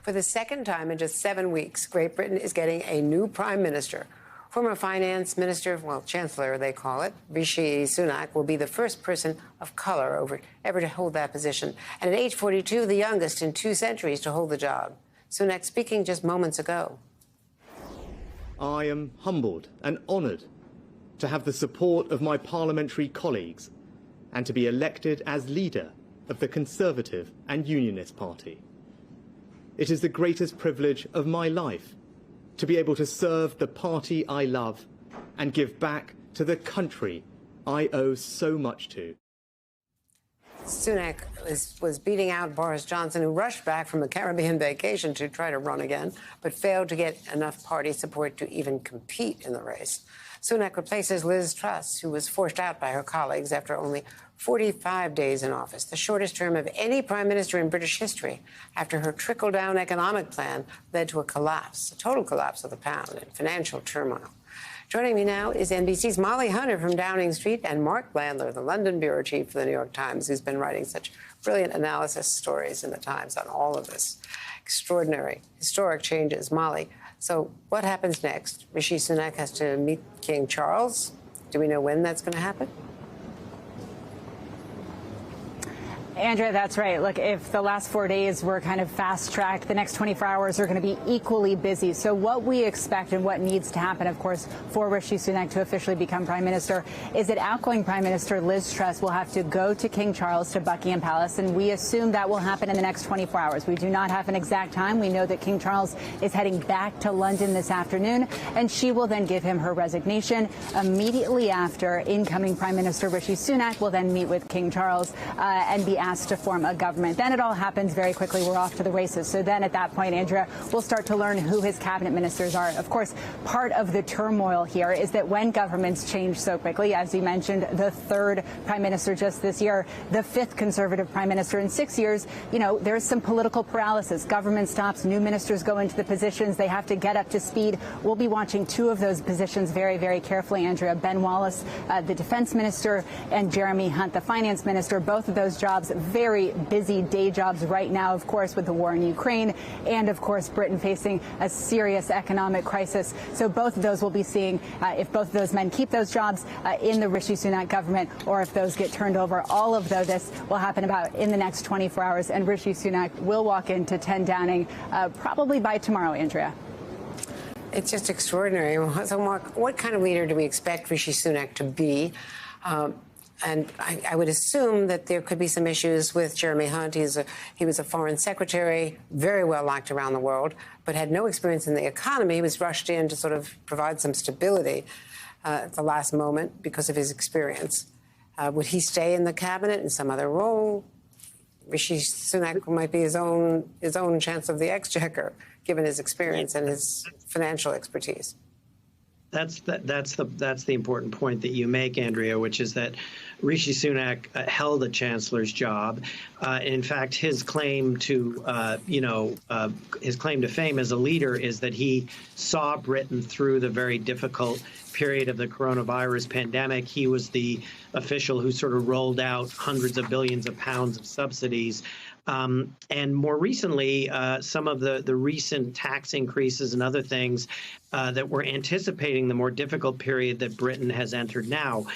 For the second time in just 7 weeks, Great Britain is getting a new prime minister. Former finance minister, well, chancellor, they call it, Rishi Sunak, will be the first person of color ever to hold that position. And at age 42, the youngest in 2 centuries to hold the job. Sunak speaking just moments ago. I am humbled and honoured to have the support of my parliamentary colleagues and to be elected as leader of the Conservative and Unionist Party. It is the greatest privilege of my life to be able to serve the party I love and give back to the country I owe so much to. Sunak was beating out Boris Johnson, who rushed back from a Caribbean vacation to try to run again, but failed to get enough party support to even compete in the race. Sunak replaces Liz Truss, who was forced out by her colleagues after only 45 days in office, the shortest term of any prime minister in British history, after her trickle-down economic plan led to a total collapse of the pound and financial turmoil. Joining me now is NBC's Molly Hunter from Downing Street and Mark Landler, the London bureau chief for the New York Times, who's been writing such brilliant analysis stories in the Times on all of this extraordinary, historic changes. Molly, so what happens next? Rishi Sunak has to meet King Charles. Do we know when that's going to happen? Andrea, that's right. Look, if the last 4 days were kind of fast-tracked, the next 24 hours are going to be equally busy. So what we expect and what needs to happen, of course, for Rishi Sunak to officially become prime minister is that outgoing prime minister Liz Truss will have to go to King Charles, to Buckingham Palace, and we assume that will happen in the next 24 hours. We do not have an exact time. We know that King Charles is heading back to London this afternoon, and she will then give him her resignation. Immediately after, incoming prime minister Rishi Sunak will then meet with King Charles and be asked to form a government. Then it all happens very quickly. We're off to the races. So then at that point, Andrea, we'll start to learn who his cabinet ministers are. Of course, part of the turmoil here is that when governments change so quickly, as you mentioned, the third prime minister just this year, the fifth Conservative prime minister in 6 years, you know, there's some political paralysis. Government stops, new ministers go into the positions. They have to get up to speed. We'll be watching 2 of those positions very, very carefully, Andrea. Ben Wallace, the defense minister, and Jeremy Hunt, the finance minister. Both of those jobs, very busy day jobs right now, of course, with the war in Ukraine and, of course, Britain facing a serious economic crisis. So both of those will be seeing if both of those men keep those jobs in the Rishi Sunak government or if those get turned over. All of this will happen about in the next 24 hours, and Rishi Sunak will walk into 10 Downing probably by tomorrow, Andrea. It's just extraordinary. So, Mark, what kind of leader do we expect Rishi Sunak to be? And I would assume that there could be some issues with Jeremy Hunt. He was a foreign secretary, very well liked around the world, but had no experience in the economy. He was rushed in to sort of provide some stability at the last moment because of his experience. Would he stay in the cabinet in some other role? Rishi Sunak might be his own chance of the exchequer, given his experience and his financial expertise. That's the important point that you make, Andrea, which is that Rishi Sunak held a chancellor's job. In fact, his claim to his claim to fame as a leader is that he saw Britain through the very difficult period of the coronavirus pandemic. He was the official who sort of rolled out hundreds of billions of pounds of subsidies. And more recently, some of the recent tax increases and other things that were anticipating the more difficult period that Britain has entered now.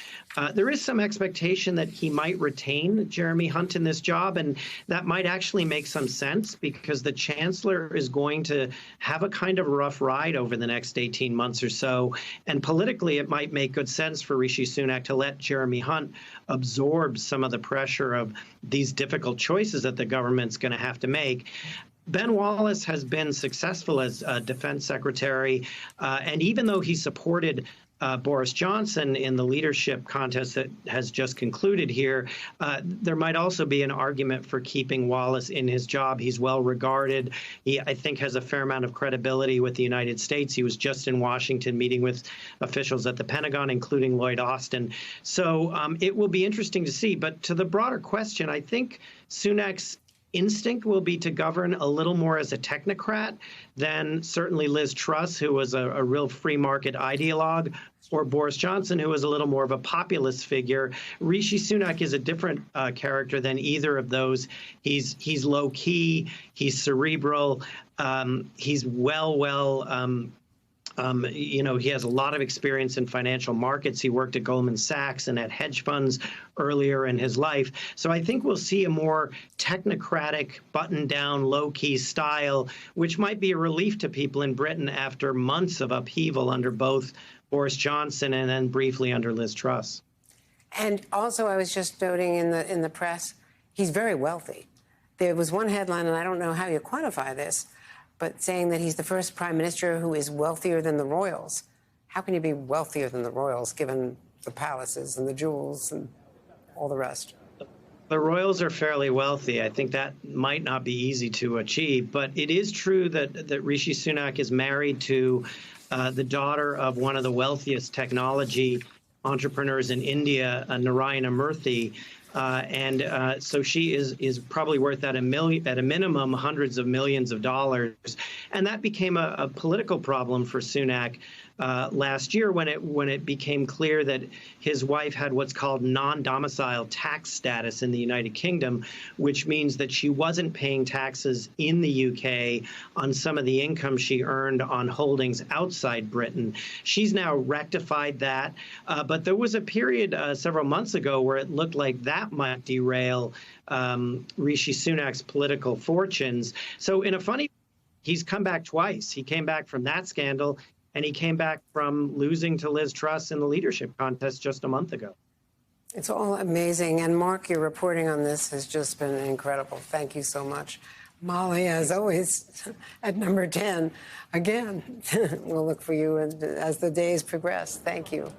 There is some expectation that he might retain Jeremy Hunt in this job, and that might actually make some sense because the chancellor is going to have a kind of rough ride over the next 18 months or so. And politically, it might make good sense for Rishi Sunak to let Jeremy Hunt absorb some of the pressure of these difficult choices that the government's going to have to make. Ben Wallace has been successful as defense secretary, and even though he supported Boris Johnson in the leadership contest that has just concluded here, there might also be an argument for keeping Wallace in his job. He's well regarded. He, I think, has a fair amount of credibility with the United States. He was just in Washington meeting with officials at the Pentagon, including Lloyd Austin. So it will be interesting to see. But to the broader question, I think Sunak's instinct will be to govern a little more as a technocrat than certainly Liz Truss, who was a real free market ideologue, or Boris Johnson, who was a little more of a populist figure. Rishi Sunak is a different character than either of those. He's low key, he's cerebral, he's he has a lot of experience in financial markets. He worked at Goldman Sachs and at hedge funds earlier in his life. So I think we'll see a more technocratic, button-down, low-key style, which might be a relief to people in Britain after months of upheaval under both Boris Johnson and then briefly under Liz Truss. And also, I was just noting in the press, he's very wealthy. There was one headline, and I don't know how you quantify this, but saying that he's the first prime minister who is wealthier than the royals. How can you be wealthier than the royals, given the palaces and the jewels and all the rest? The royals are fairly wealthy. I think that might not be easy to achieve, but it is true that Rishi Sunak is married to the daughter of one of the wealthiest technology entrepreneurs in India, Narayana Murthy. So she is probably worth at a minimum hundreds of millions of dollars, and that became a political problem for Sunak last year when it became clear that his wife had what's called non-domicile tax status in the United Kingdom, which means that she wasn't paying taxes in the UK on some of the income she earned on holdings outside Britain. She's now rectified that, but there was a period several months ago where it looked like that might derail Rishi Sunak's political fortunes. So in a funny, he's come back twice. He came back from that scandal, and he came back from losing to Liz Truss in the leadership contest just a month ago. It's all amazing. And Mark, your reporting on this has just been incredible. Thank you so much. Molly, as always, at number 10. Again, we'll look for you as the days progress. Thank you.